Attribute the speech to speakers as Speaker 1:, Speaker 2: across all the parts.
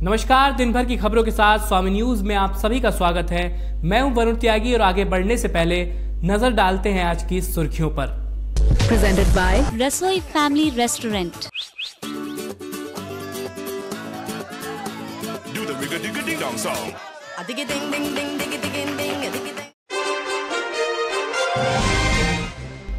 Speaker 1: नमस्कार, दिन भर की खबरों के साथ स्वामी न्यूज में आप सभी का स्वागत है। मैं हूं वरुण त्यागी और आगे बढ़ने से पहले नजर डालते हैं आज की सुर्खियों पर।
Speaker 2: प्रेजेंटेड बाय रसोई फैमिली रेस्टोरेंट।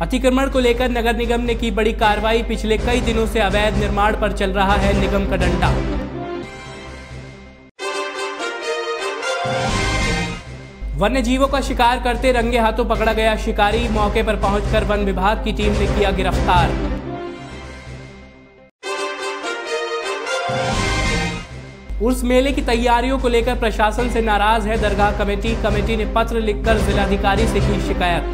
Speaker 1: अतिक्रमण को लेकर नगर निगम ने की बड़ी कार्रवाई। पिछले कई दिनों से अवैध निर्माण पर चल रहा है निगम का डंडा। वन्य जीवों का शिकार करते रंगे हाथों पकड़ा गया शिकारी। मौके पर पहुंचकर वन विभाग की टीम ने किया गिरफ्तार। उर्स मेले की तैयारियों को लेकर प्रशासन से नाराज है दरगाह कमेटी। कमेटी ने पत्र लिखकर जिलाधिकारी से की शिकायत।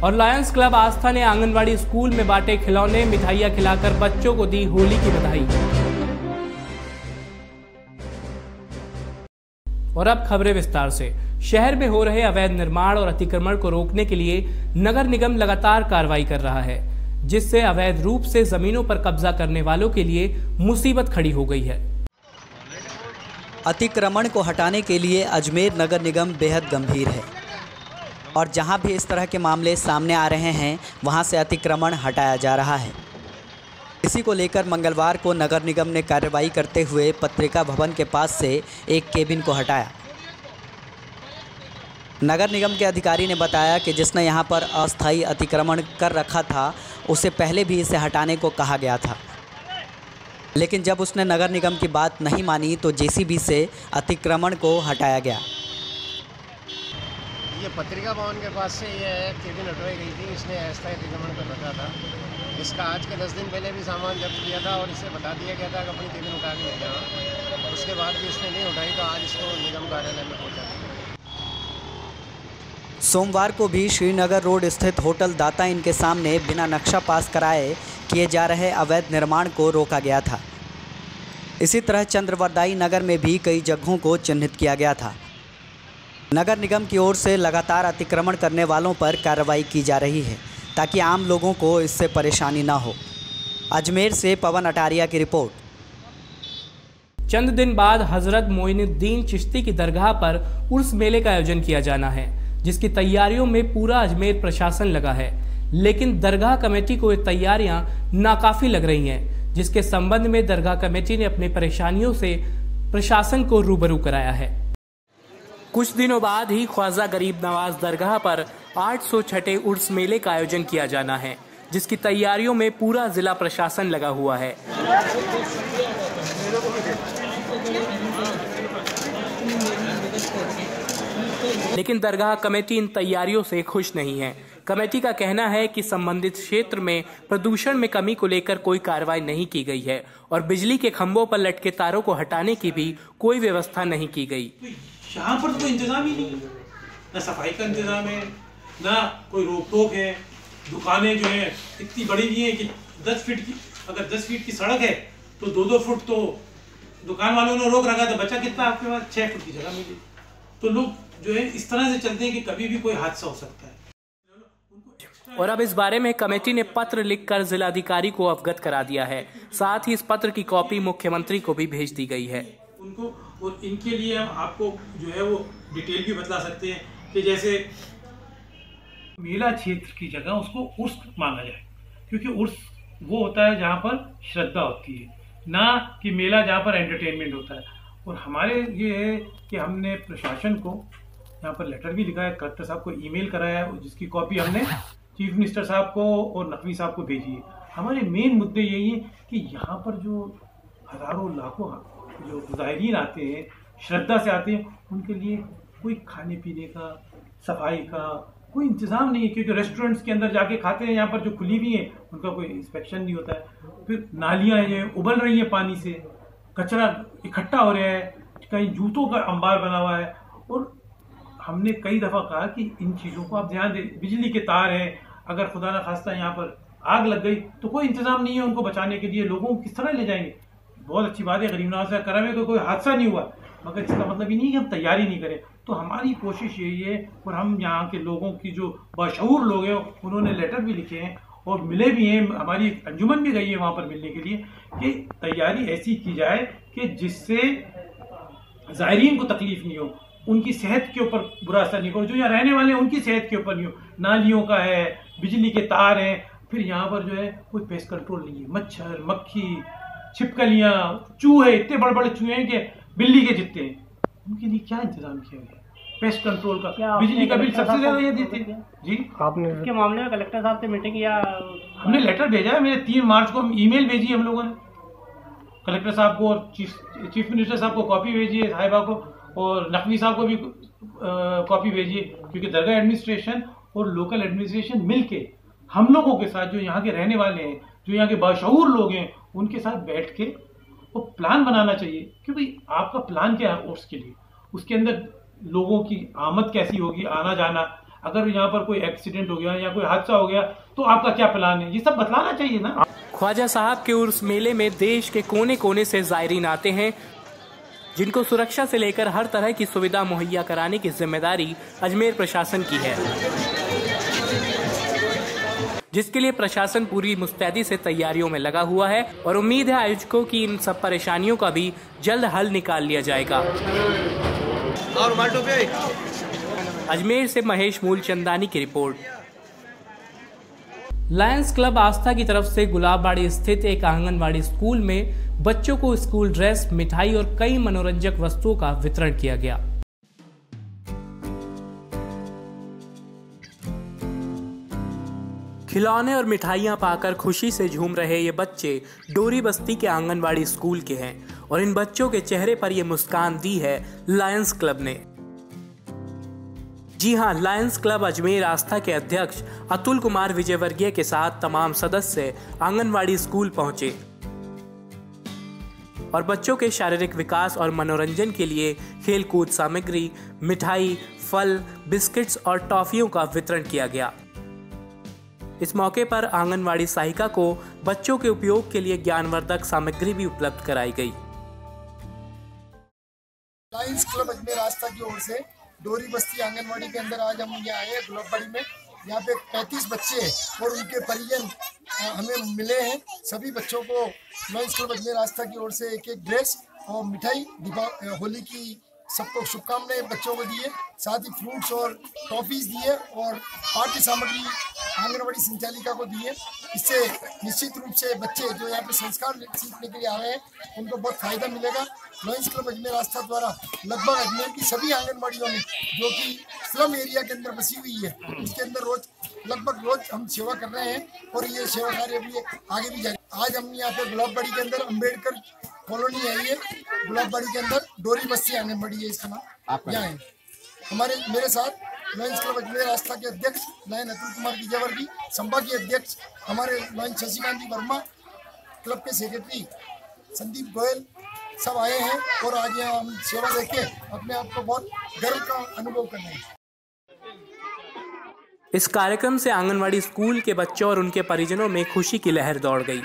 Speaker 1: और लायंस क्लब आस्था ने आंगनवाड़ी स्कूल में बांटे खिलौने। मिठाइयां खिलाकर बच्चों को दी होली की बधाई। और अब खबरें विस्तार से। शहर में हो रहे अवैध निर्माण और अतिक्रमण को रोकने के लिए नगर निगम लगातार कार्रवाई कर रहा है, जिससे अवैध रूप से जमीनों पर कब्जा करने वालों के लिए मुसीबत खड़ी हो गई है।
Speaker 3: अतिक्रमण को हटाने के लिए अजमेर नगर निगम बेहद गंभीर है और जहां भी इस तरह के मामले सामने आ रहे हैं वहां से अतिक्रमण हटाया जा रहा है। इसी को लेकर मंगलवार को नगर निगम ने कार्रवाई करते हुए पत्रिका भवन के पास से एक केबिन को हटाया। नगर निगम के अधिकारी ने बताया कि जिसने यहां पर अस्थायी अतिक्रमण कर रखा था उसे पहले भी इसे हटाने को कहा गया था, लेकिन जब उसने नगर निगम की बात नहीं मानी तो जेसीबी से अतिक्रमण को हटाया गया।
Speaker 4: ये पत्रिका भवन के पास से ये केबिन हटवाई गई थी। इसने अस्थायी अतिक्रमण कर रखा था। इसका आज के 10 दिन पहले भी सामान जब्त किया था और इसे बता दिया गया था कि अपनी केबिन उठा के ले जाना। उसके बाद भी इसने नहीं उठाई तो आज इसको निगम कार्यालय में पहुंचा दिया।
Speaker 3: सोमवार को भी श्रीनगर रोड स्थित होटल दाता इन के सामने बिना नक्शा पास कराए किए जा रहे अवैध निर्माण को रोका गया था। इसी तरह चंद्रवरदाई नगर में भी कई जगहों को चिन्हित किया गया था। नगर निगम की ओर से लगातार अतिक्रमण करने वालों पर कार्रवाई की जा रही है ताकि आम लोगों को इससे परेशानी ना हो। अजमेर से पवन अटारिया की रिपोर्ट।
Speaker 1: चंद दिन बाद हजरत मोइनुद्दीन चिश्ती की दरगाह पर उर्स मेले का आयोजन किया जाना है, जिसकी तैयारियों में पूरा अजमेर प्रशासन लगा है। लेकिन दरगाह कमेटी को ये तैयारियां नाकाफी लग रही हैं, जिसके संबंध में दरगाह कमेटी ने अपनी परेशानियों से प्रशासन को रूबरू कराया है। कुछ दिनों बाद ही ख्वाजा गरीब नवाज दरगाह पर 806 उर्स मेले का आयोजन किया जाना है, जिसकी तैयारियों में पूरा जिला प्रशासन लगा हुआ है। लेकिन दरगाह कमेटी इन तैयारियों से खुश नहीं है। कमेटी का कहना है कि संबंधित क्षेत्र में प्रदूषण में कमी को लेकर कोई कार्रवाई नहीं की गई है और बिजली के खंभों पर लटके तारों को हटाने की भी कोई व्यवस्था नहीं की गई।
Speaker 5: यहाँ पर तो कोई इंतजाम ही नहीं है, ना सफाई का इंतजाम है, ना कोई रोक टोक है। दुकानें जो है इतनी बड़ी भी हैं कि 10 फीट की, अगर 10 फीट की सड़क है तो 2-2 फुट तो दुकान वालों ने रोक रखा। तो बचा कितना आपके पास? 6 फुट की जगह मिली। तो लोग जो है इस तरह से चलते हैं कि कभी भी कोई हादसा हो सकता है।
Speaker 1: और अब इस बारे में कमेटी ने पत्र लिखकर जिलाधिकारी को अवगत करा दिया है। साथ ही इस पत्र की कॉपी मुख्यमंत्री को भी भेज दी गई है
Speaker 5: उनको। और इनके लिए हम आपको जो है वो डिटेल भी बता सकते हैं कि जैसे मेला क्षेत्र की जगह उसको उर्स माना जाए, क्योंकि उर्स वो होता है जहाँ पर श्रद्धा होती है, ना कि मेला जहाँ पर एंटरटेनमेंट होता है। और हमारे ये है कि हमने प्रशासन को यहाँ पर लेटर भी लिखा है, कलेक्टर साहब को ईमेल कराया है, जिसकी कॉपी हमने चीफ मिनिस्टर साहब को और नकवी साहब को भेजी है। हमारे मेन मुद्दे यही है कि यहाँ पर जो हज़ारों लाखों जो ज़ायरीन आते हैं, श्रद्धा से आते हैं, उनके लिए कोई खाने पीने का, सफाई का कोई इंतज़ाम नहीं है। क्योंकि रेस्टोरेंट्स के अंदर जाके खाते हैं, यहाँ पर जो खुली हुई हैं उनका कोई इंस्पेक्शन नहीं होता है। फिर नालियाँ जो उबल रही हैं पानी से, कचरा इकट्ठा हो रहा है, कहीं जूतों का अंबार बना हुआ है। और हमने कई दफ़ा कहा कि इन चीज़ों को आप ध्यान दें। बिजली के तार हैं, अगर खुदा न खास्ता यहाँ पर आग लग गई तो कोई इंतज़ाम नहीं है उनको बचाने के लिए। लोगों को किस तरह ले जाएंगे? बहुत अच्छी बात है गरीब नवाज का करा में तो कोई हादसा नहीं हुआ, मगर इसका मतलब ये नहीं कि हम तैयारी नहीं करें। तो हमारी कोशिश यही है, और हम यहाँ के लोगों की जो बाशऊर लोग हैं उन्होंने लेटर भी लिखे हैं और मिले भी हैं, हमारी अंजुमन भी गई है वहाँ पर मिलने के लिए, कि तैयारी ऐसी की जाए कि जिससे ज़ायरीन को तकलीफ नहीं हो, उनकी सेहत के ऊपर बुरा असर नहीं हो, जो यहाँ रहने वाले हैं उनकी सेहत के ऊपर नहीं हो। नालियों का है, बिजली के तार हैं, फिर यहाँ पर जो है कोई पेस्ट कंट्रोल नहीं है, मच्छर मक्खी छिपकलियाँ चूहे, इतने बड़े बड़े चूहे हैं कि बिल्ली के जितने हैं, उनके लिए क्या इंतजाम किया गया पेस्ट कंट्रोल का? बिजली का बिल सबसे ज्यादा ये देते हैं जी। आपने
Speaker 6: इसके मामले में कलेक्टर साहब से मीटिंग या
Speaker 5: हमने लेटर भेजा है, मेरे 3 मार्च को ईमेल भेजी हम लोगों ने कलेक्टर साहब को, और चीफ मिनिस्टर साहब को कॉपी भेजी है, साहिबा को, और नकवी साहब को भी कॉपी भेजी है, क्योंकि दरगाह एडमिनिस्ट्रेशन और लोकल एडमिनिस्ट्रेशन मिलके हम लोगों के साथ, जो यहाँ के रहने वाले हैं, जो यहाँ के बाशऊर लोग हैं, उनके साथ बैठ के वो प्लान बनाना चाहिए कि भाई आपका प्लान क्या है उर्स के लिए, उसके अंदर लोगों की आमद कैसी होगी, आना जाना, अगर यहाँ पर कोई एक्सीडेंट हो गया या कोई हादसा हो गया तो आपका क्या प्लान है, ये सब बतलाना चाहिए ना।
Speaker 1: ख्वाजा साहब के उर्स मेले में देश के कोने कोने से ज़ायरीन आते हैं, जिनको सुरक्षा से लेकर हर तरह की सुविधा मुहैया कराने की जिम्मेदारी अजमेर प्रशासन की है, जिसके लिए प्रशासन पूरी मुस्तैदी से तैयारियों में लगा हुआ है और उम्मीद है आयोजकों की इन सब परेशानियों का भी जल्द हल निकाल लिया जाएगा। अजमेर से महेश मूलचंदानी की रिपोर्ट। लायंस क्लब आस्था की तरफ से गुलाबबाड़ी स्थित एक आंगनवाड़ी स्कूल में बच्चों को स्कूल ड्रेस, मिठाई और कई मनोरंजक वस्तुओं का वितरण किया गया। खिलौने और मिठाइयां पाकर खुशी से झूम रहे ये बच्चे डोरी बस्ती के आंगनवाड़ी स्कूल के हैं और इन बच्चों के चेहरे पर ये मुस्कान दी है लायंस क्लब ने। जी हां, लायंस क्लब अजमेर आस्था के अध्यक्ष अतुल कुमार विजयवर्गीय के साथ तमाम सदस्य आंगनवाड़ी स्कूल पहुंचे और बच्चों के शारीरिक विकास और मनोरंजन के लिए खेलकूद सामग्री, मिठाई, फल, बिस्किट्स और टॉफियों का वितरण किया गया। इस मौके पर आंगनवाड़ी सहायिका को बच्चों के उपयोग के लिए ज्ञानवर्धक सामग्री भी उपलब्ध कराई गई।
Speaker 7: लायंस क्लब अजमेर आस्था की ओर से डोरी बस्ती आंगनवाड़ी के अंदर आज हम यहाँ आए गुलाबबाड़ी में। यहाँ पे 35 बच्चे और उनके परिजन हमें मिले हैं। सभी बच्चों को लायंस क्लब अजमेर आस्था की ओर से एक ड्रेस और मिठाई, होली की सबको शुभकामनाएं बच्चों को दिए, साथ ही फ्रूट्स और टॉफीज दिए और पाठ्य सामग्री आंगनवाड़ी संचालिका को दिए। इससे निश्चित रूप से बच्चे जो यहाँ पे संस्कार सीखने के लिए आ रहे हैं उनको बहुत फायदा मिलेगा। लायंस क्लब अजमेर आस्था द्वारा लगभग अजमेर की सभी आंगनवाड़ियों में जो कि स्लम एरिया के अंदर बसी हुई है, उसके अंदर रोज हम सेवा कर रहे हैं और ये सेवा कार्य भी आगे भी जारी। आज हम यहाँ पे गुलाबबाड़ी के अंदर अम्बेडकर कॉलोनी है, ये गुलाबबाड़ी के अंदर डोरी बस्ती आंगनबाड़ी है इसका नाम। यहाँ है मेरे साथ लायंस क्लब अजमेर आस्था के अध्यक्ष लायन अतुल कुमार विजयवर्गीय, संभा के अध्यक्ष हमारे लायन शशिकांत वर्मा, क्लब के सेक्रेटरी संदीप गोयल, सब आए हैं और आज यहाँ हम सेवा देके अपने आप को बहुत गर्व का अनुभव कर रहे हैं।
Speaker 1: इस कार्यक्रम से आंगनवाड़ी स्कूल के बच्चों और उनके परिजनों में खुशी की लहर दौड़ गई।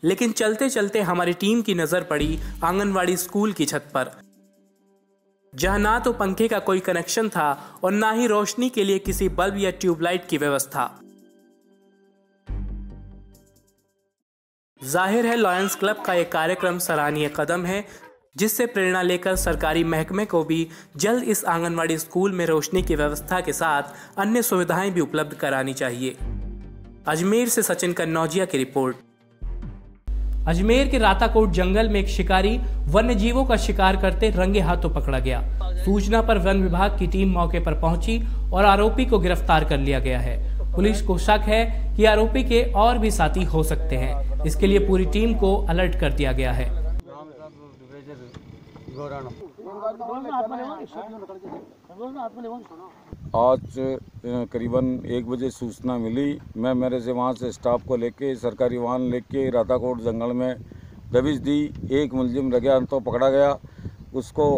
Speaker 1: लेकिन चलते चलते हमारी टीम की नजर पड़ी आंगनवाड़ी स्कूल की छत पर, जहां ना तो पंखे का कोई कनेक्शन था और ना ही रोशनी के लिए किसी बल्ब या ट्यूबलाइट की व्यवस्था। जाहिर है लायंस क्लब का यह कार्यक्रम सराहनीय कदम है, जिससे प्रेरणा लेकर सरकारी महकमे को भी जल्द इस आंगनवाड़ी स्कूल में रोशनी की व्यवस्था के साथ अन्य सुविधाएं भी उपलब्ध करानी चाहिए। अजमेर से सचिन कन्नौजिया की रिपोर्ट। अजमेर के राताकोट जंगल में एक शिकारी वन्य जीवों का शिकार करते रंगे हाथों पकड़ा गया। सूचना पर वन विभाग की टीम मौके पर पहुंची और आरोपी को गिरफ्तार कर लिया गया है। पुलिस को शक है कि आरोपी के और भी साथी हो सकते हैं। इसके लिए पूरी टीम को अलर्ट कर दिया गया है।
Speaker 8: आज करीबन 1 बजे सूचना मिली। मैं मेरे से वहाँ से स्टाफ को लेके सरकारी वाहन लेके राताकोट जंगल में दबिश दी। एक मुलजिम रगया तो पकड़ा गया, उसको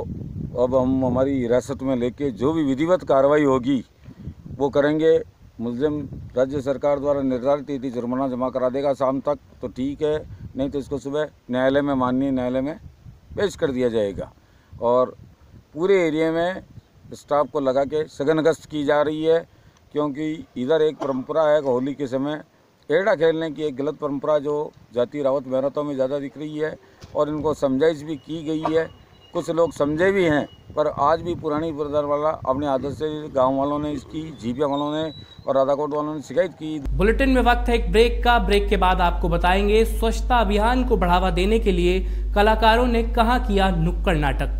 Speaker 8: अब हम हमारी हिरासत में लेके जो भी विधिवत कार्रवाई होगी वो करेंगे। मुलजिम राज्य सरकार द्वारा निर्धारित तिथि जुर्माना जमा करा देगा शाम तक, तो ठीक है, नहीं तो इसको सुबह न्यायालय में, माननीय न्यायालय में पेश कर दिया जाएगा। और पूरे एरिया में स्टाफ को लगा के सघन गश्त की जा रही है, क्योंकि इधर एक परंपरा है होली के समय एड़ा खेलने की, एक गलत परंपरा जो जाति रावत मेहनतों में ज़्यादा दिख रही है और इनको समझाइश भी की गई है। कुछ लोग समझे भी हैं, पर आज भी पुरानी बरदर वाला अपने आदत से गांव वालों ने इसकी, जीपिया वालों ने और राधाकोट वालों ने शिकायत की।
Speaker 1: बुलेटिन में वक्त है एक ब्रेक का। ब्रेक के बाद आपको बताएंगे स्वच्छता अभियान को बढ़ावा देने के लिए कलाकारों ने कहां किया नुक्कड़ नाटक।